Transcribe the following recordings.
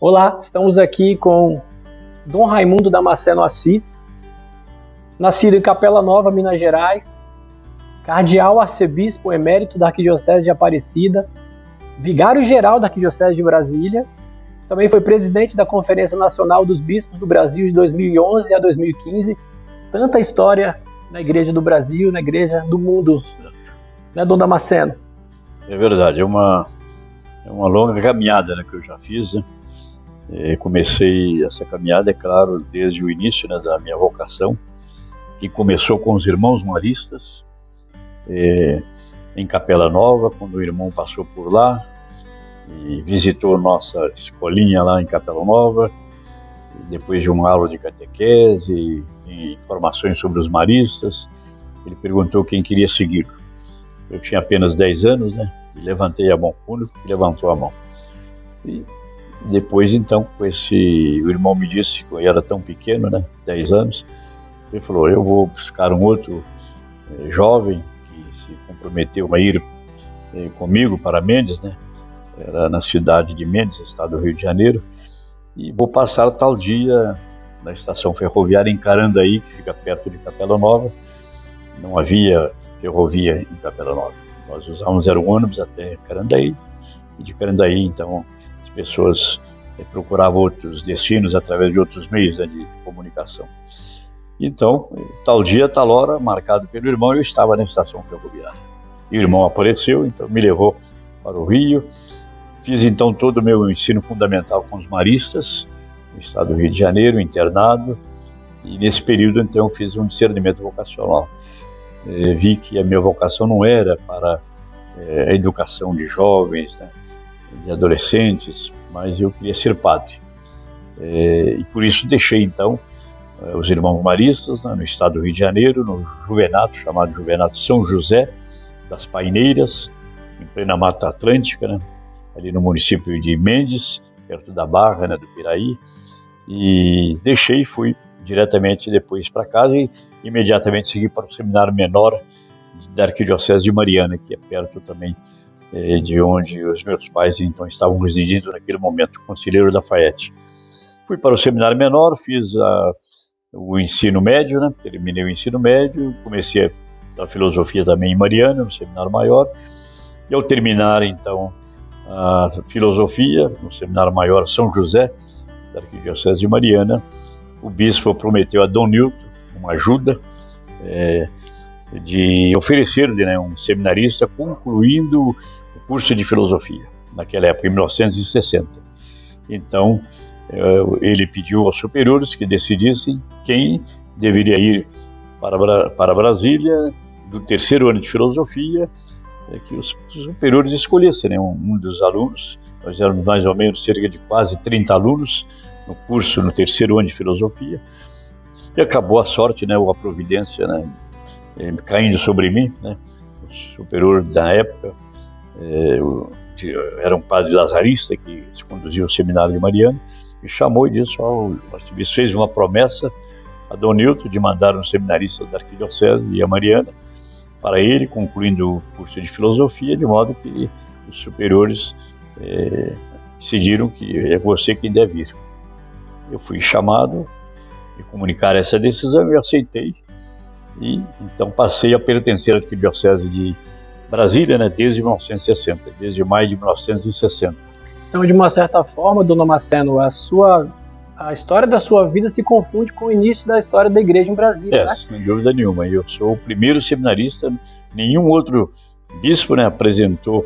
Olá, estamos aqui com Dom Raimundo Damasceno Assis, nascido em Capela Nova, Minas Gerais, cardeal arcebispo emérito da Arquidiocese de Aparecida, vigário-geral da Arquidiocese de Brasília, também foi presidente da Conferência Nacional dos Bispos do Brasil de 2011 a 2015, tanta história na Igreja do Brasil, na Igreja do mundo, né, Dom Damasceno? É verdade, é uma longa caminhada, né, que eu já fiz, né? Comecei essa caminhada, é claro, desde o início, né, da minha vocação, que começou com os irmãos maristas, em Capela Nova, quando o irmão passou por lá e visitou nossa escolinha lá em Capela Nova, e depois de uma aula de catequese e informações sobre os maristas, ele perguntou quem queria seguir. Eu tinha apenas 10 anos, né, e levantei a mão, o único que levantou a mão. E depois, então, o irmão me disse, que eu era tão pequeno, né, 10 anos, ele falou, eu vou buscar um outro jovem que se comprometeu a ir comigo para Mendes, né, era na cidade de Mendes, estado do Rio de Janeiro, e vou passar tal dia na estação ferroviária em Carandaí, que fica perto de Capela Nova. Não havia ferrovia em Capela Nova, nós usávamos um ônibus até Carandaí, e de Carandaí, então, as pessoas procuravam outros destinos através de outros meios, né, de comunicação. Então, tal dia, tal hora, marcado pelo irmão, eu estava na estação ferroviária. E o irmão apareceu, então me levou para o Rio. Fiz então todo o meu ensino fundamental com os maristas, no estado do Rio de Janeiro, internado. E nesse período, então, fiz um discernimento vocacional. Vi que a minha vocação não era para a educação de jovens, né, de adolescentes, mas eu queria ser padre. E por isso deixei, então, os irmãos maristas, né, no estado do Rio de Janeiro, no juvenato, chamado Juvenato São José das Paineiras, em plena Mata Atlântica, né, ali no município de Mendes, perto da Barra, né, do Piraí, e deixei e fui diretamente depois para casa e imediatamente segui para o seminário menor da Arquidiocese de Mariana, que é perto também de onde os meus pais então estavam residindo naquele momento, Conselheiro da Lafayette. Fui para o seminário menor, fiz o ensino médio, né? Terminei o ensino médio, comecei a filosofia também em Mariana, no seminário maior, e ao terminar então a filosofia no seminário maior São José, da Arquidiocese de Mariana, o bispo prometeu a Dom Nilton uma ajuda de oferecer-lhe, né, um seminarista concluindo o curso de filosofia, naquela época, em 1960. Então, ele pediu aos superiores que decidissem quem deveria ir para Brasília do terceiro ano de filosofia, que os superiores escolhessem, né, um dos alunos. Nós éramos mais ou menos cerca de quase 30 alunos no curso, no terceiro ano de filosofia, e acabou a sorte, né, ou a providência, né, caindo sobre mim, né, o superior da época, era um padre lazarista que conduzia o seminário de Mariana, me chamou e disse, o arcebispo fez uma promessa a Dom Nilton de mandar um seminarista da Arquidiocese de Mariana para ele, concluindo o curso de filosofia, de modo que os superiores decidiram que é você quem deve ir. Eu fui chamado e comunicar essa decisão, eu aceitei, e então passei a pertencer à Arquidiocese de Brasília, né, desde 1960, desde maio de 1960. Então, de uma certa forma, Dom Damasceno, a história da sua vida se confunde com o início da história da igreja em Brasília, né? Sem dúvida nenhuma. Eu sou o primeiro seminarista, nenhum outro bispo, né, apresentou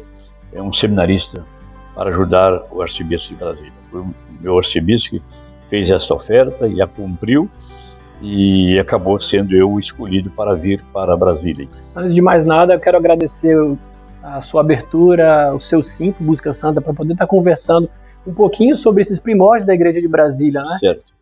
um seminarista para ajudar o arcebispo de Brasília. Foi o meu arcebispo que fez essa oferta e a cumpriu, e acabou sendo eu o escolhido para vir para Brasília. Antes de mais nada, eu quero agradecer a sua abertura, o seu sim para Busca Santa, para poder estar conversando um pouquinho sobre esses primórdios da Igreja de Brasília, né? Certo.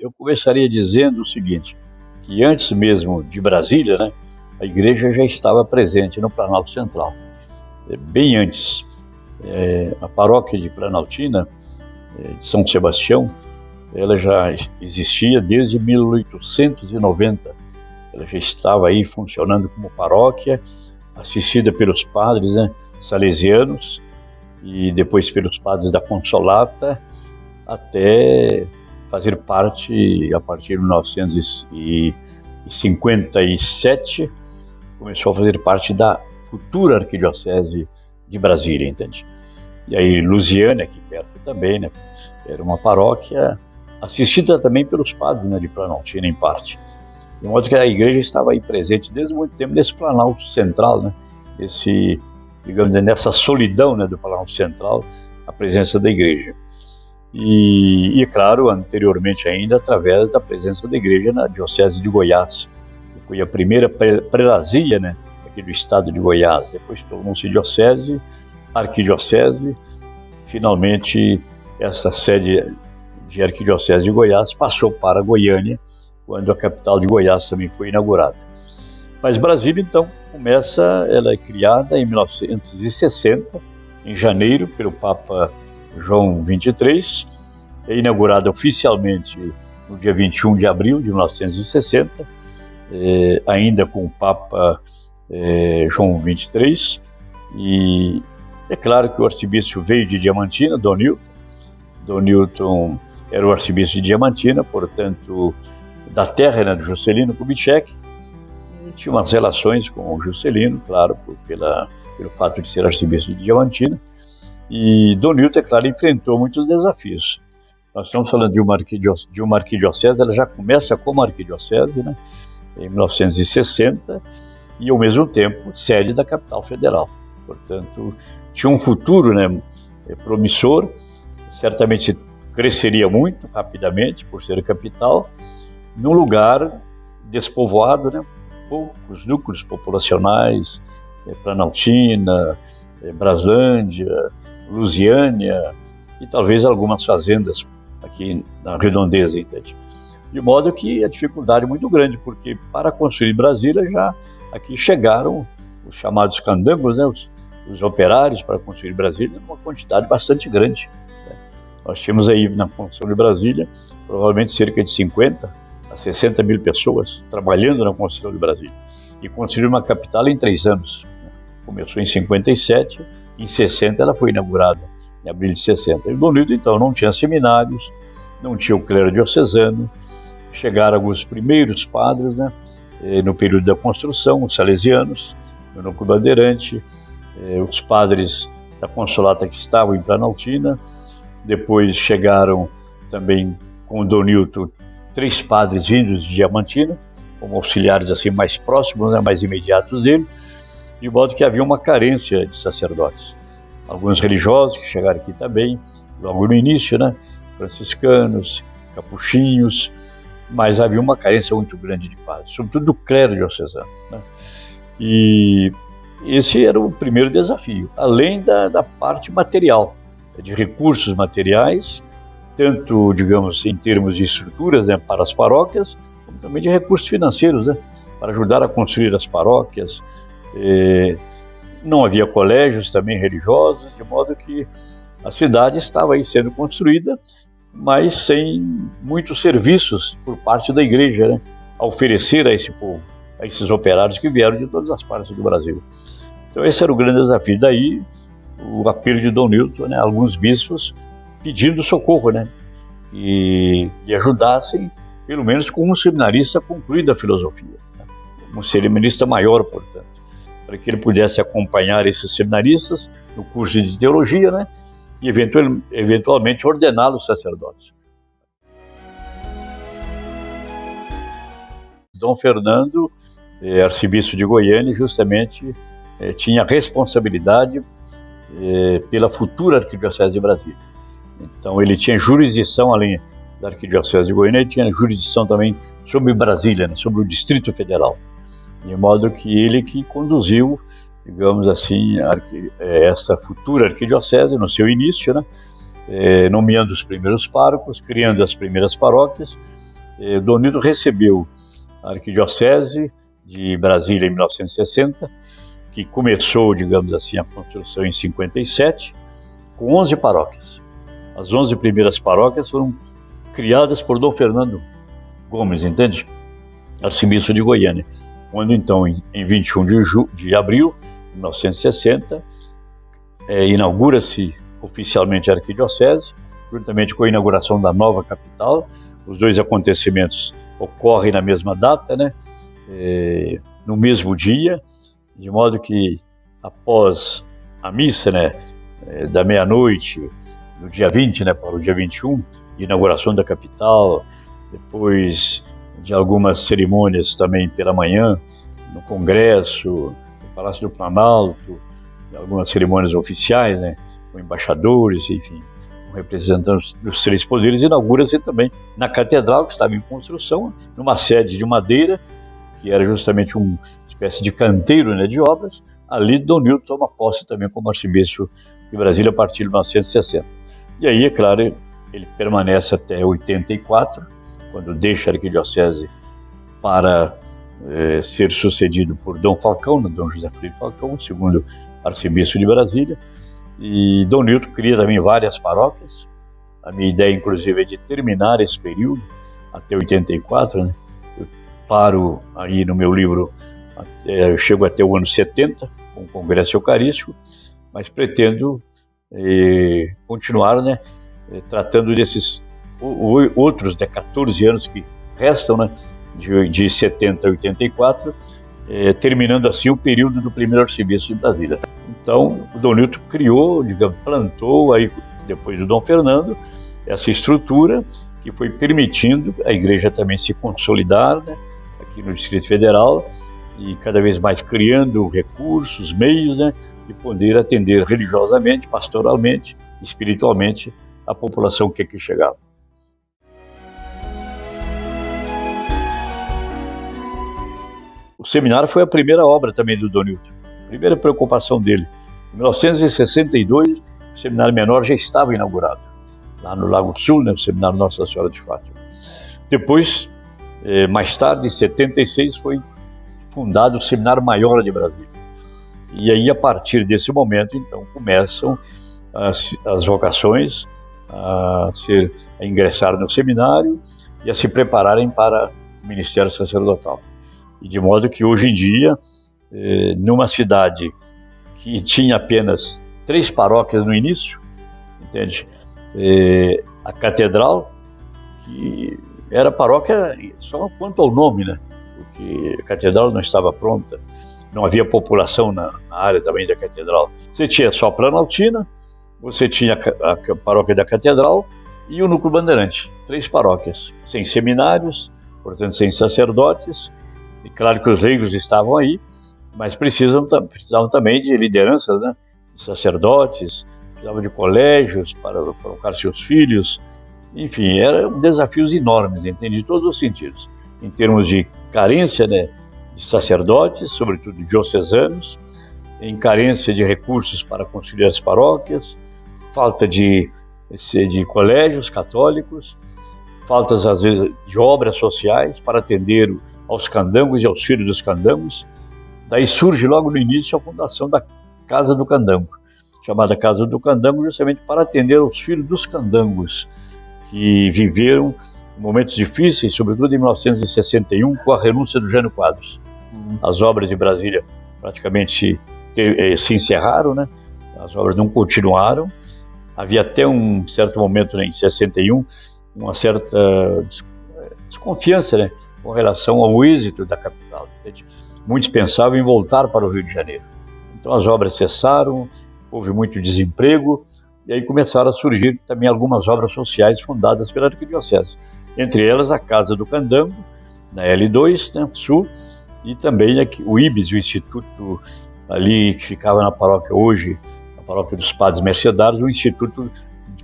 Eu começaria dizendo o seguinte, que antes mesmo de Brasília, né, a igreja já estava presente no Planalto Central, bem antes. A paróquia de Planaltina, de São Sebastião, ela já existia desde 1890. Ela já estava aí funcionando como paróquia, assistida pelos padres, né, salesianos, e depois pelos padres da Consolata, até fazer parte, a partir de 1957, começou a fazer parte da futura Arquidiocese de Brasília, entende? E aí Lusiânia, aqui perto também, né? Era uma paróquia assistida também pelos padres, né, de Planaltina, em parte. De modo que a igreja estava aí presente desde muito tempo nesse Planalto Central, né? Digamos, nessa solidão, né, do Planalto Central, a presença da igreja. E claro, anteriormente ainda, através da presença da igreja na Diocese de Goiás, que foi a primeira prelazia, né, aqui do estado de Goiás. Depois tornou-se diocese, arquidiocese. Finalmente, essa sede de arquidiocese de Goiás passou para Goiânia, quando a capital de Goiás também foi inaugurada. Mas Brasília, então, ela é criada em 1960, em janeiro, pelo Papa João XXIII, é inaugurada oficialmente no dia 21 de abril de 1960, ainda com o Papa João XXIII, e é claro que o arcebispo veio de Diamantina, Dom Newton. Dom Newton era o arcebispo de Diamantina, portanto, da terra, né, do Juscelino Kubitschek, e tinha umas relações com o Juscelino, claro, pelo fato de ser arcebispo de Diamantina. E Dom Newton, é claro, enfrentou muitos desafios. Nós estamos falando de uma arquidiocese, ela já começa como arquidiocese, né, em 1960, e ao mesmo tempo sede da capital federal. Portanto, tinha um futuro, né, promissor, certamente cresceria muito rapidamente por ser capital, num lugar despovoado, né, poucos núcleos populacionais, Planaltina, Braslândia, Lusiânia e talvez algumas fazendas aqui na redondeza, entende? De modo que a dificuldade é muito grande, porque para construir Brasília já aqui chegaram os chamados candangos, né, os operários para construir Brasília, numa quantidade bastante grande, né? Nós tínhamos aí na construção de Brasília provavelmente cerca de 50 a 60 mil pessoas trabalhando na construção de Brasília, e construir uma capital em 3 anos. Começou em 57, em 60 ela foi inaugurada, em abril de 60. E o Dom Newton, então, não tinha seminários, não tinha o clero diocesano, chegaram alguns primeiros padres, né, no período da construção, os salesianos, o núcleo bandeirante, os padres da Consolata que estavam em Planaltina. Depois chegaram também com o Dom Newton 3 padres vindos de Diamantina, como auxiliares assim mais próximos, né, mais imediatos dele, de modo que havia uma carência de sacerdotes. Alguns religiosos que chegaram aqui também, logo no início, né, franciscanos, capuchinhos, mas havia uma carência muito grande de padres, sobretudo do clero diocesano, né? E esse era o primeiro desafio, além da parte material, de recursos materiais, tanto, digamos, em termos de estruturas, né, para as paróquias, como também de recursos financeiros, né, para ajudar a construir as paróquias. Não havia colégios também religiosos, de modo que a cidade estava aí sendo construída, mas sem muitos serviços por parte da igreja, né, a oferecer a esse povo, a esses operários que vieram de todas as partes do Brasil. Então esse era o grande desafio. Daí o apelo de Dom Newton, né, alguns bispos pedindo socorro, né, que lhe ajudassem, pelo menos com um seminarista concluído a filosofia, né, um seminarista maior, portanto, para que ele pudesse acompanhar esses seminaristas no curso de teologia, né, e eventualmente ordená-los sacerdotes. Dom Fernando, arcebispo de Goiânia, justamente tinha responsabilidade pela futura Arquidiocese de Brasília. Então ele tinha jurisdição, além da Arquidiocese de Goiânia, ele tinha jurisdição também sobre Brasília, né, sobre o Distrito Federal. De modo que ele que conduziu, digamos assim, essa futura arquidiocese no seu início, né, nomeando os primeiros párocos, criando as primeiras paróquias. Dom Newton recebeu a arquidiocese de Brasília em 1960, que começou, digamos assim, a construção em 57, com 11 paróquias. As 11 primeiras paróquias foram criadas por Dom Fernando Gomes, entende? Arcebispo de Goiânia. Quando então, em 21 de abril de 1960, inaugura-se oficialmente a arquidiocese, juntamente com a inauguração da nova capital. Os dois acontecimentos ocorrem na mesma data, né? No mesmo dia, de modo que após a missa, né, da meia-noite, no dia 20, né, para o dia 21, de inauguração da capital, depois de algumas cerimônias também pela manhã, no Congresso, no Palácio do Planalto, algumas cerimônias oficiais, né, com embaixadores, enfim, com representantes dos três poderes, inaugura-se também na catedral, que estava em construção, numa sede de madeira, que era justamente uma espécie de canteiro, né, de obras. Ali Dom Nilton toma posse também como arcebispo de Brasília a partir de 1960. E aí, é claro, ele permanece até 84, quando deixa a arquidiocese para ser sucedido por Dom Falcão, Dom José Felipe Falcão, segundo arcebispo de Brasília. E Dom Nilton cria também várias paróquias. A minha ideia, inclusive, é de terminar esse período até 84, né? Eu paro aí no meu livro, eu chego até o ano 70, com o Congresso Eucarístico, mas pretendo continuar, né, tratando desses outros 14 anos que restam, né, de 70 a 84, terminando assim o período do primeiro arcebispo de Brasília. Então, o Dom Nilton criou, digamos, plantou, aí, depois do Dom Fernando, essa estrutura que foi permitindo a igreja também se consolidar, né, aqui no Distrito Federal, e cada vez mais criando recursos, meios, né, de poder atender religiosamente, pastoralmente, espiritualmente a população que aqui chegava. O seminário foi a primeira obra também do Dom Nilton, a primeira preocupação dele. Em 1962, o seminário menor já estava inaugurado, lá no Lago Sul, né, o seminário Nossa Senhora de Fátima. Depois, mais tarde, em 76, foi fundado o Seminário Maior de Brasília. E aí, a partir desse momento, então, começam as vocações a ingressar no seminário e a se prepararem para o ministério sacerdotal. E de modo que, hoje em dia, numa cidade que tinha apenas 3 paróquias no início, entende? A catedral, que era paróquia só quanto ao nome, né? Porque a catedral não estava pronta, não havia população na área também da catedral. Você tinha só a Planaltina, você tinha a paróquia da catedral e o núcleo bandeirante, 3 paróquias, sem seminários, portanto sem sacerdotes. E claro que os leigos estavam aí, mas precisavam também de lideranças, né? De sacerdotes, precisavam de colégios para colocar seus filhos. Enfim, eram desafios enormes, entende? De todos os sentidos. Em termos de carência, né, de sacerdotes, sobretudo diocesanos, em carência de recursos para construir as paróquias, falta de colégios católicos, faltas às vezes de obras sociais para atender aos candangos e aos filhos dos candangos. Daí surge logo no início a fundação da Casa do Candango, chamada Casa do Candango justamente para atender aos filhos dos candangos, que viveram momentos difíceis, sobretudo em 1961, com a renúncia do Jânio Quadros. As obras de Brasília praticamente se encerraram, né? As obras não continuaram. Havia até um certo momento, né, em 61, uma certa desconfiança, né, com relação ao êxito da capital. Muitos pensavam em voltar para o Rio de Janeiro. Então as obras cessaram, houve muito desemprego, e aí começaram a surgir também algumas obras sociais fundadas pela arquidiocese. Entre elas a Casa do Candango, na L2, né, Sul, e também aqui, o IBES, o Instituto ali que ficava na paróquia hoje, a paróquia dos Padres Mercedários, o Instituto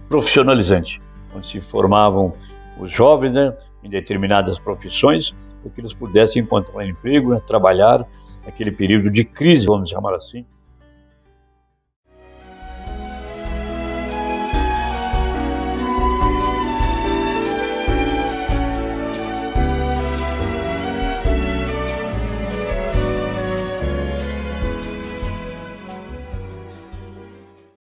Profissionalizante, onde se formavam os jovens, né, em determinadas profissões, para que eles pudessem encontrar emprego, né, trabalhar naquele período de crise, vamos chamar assim.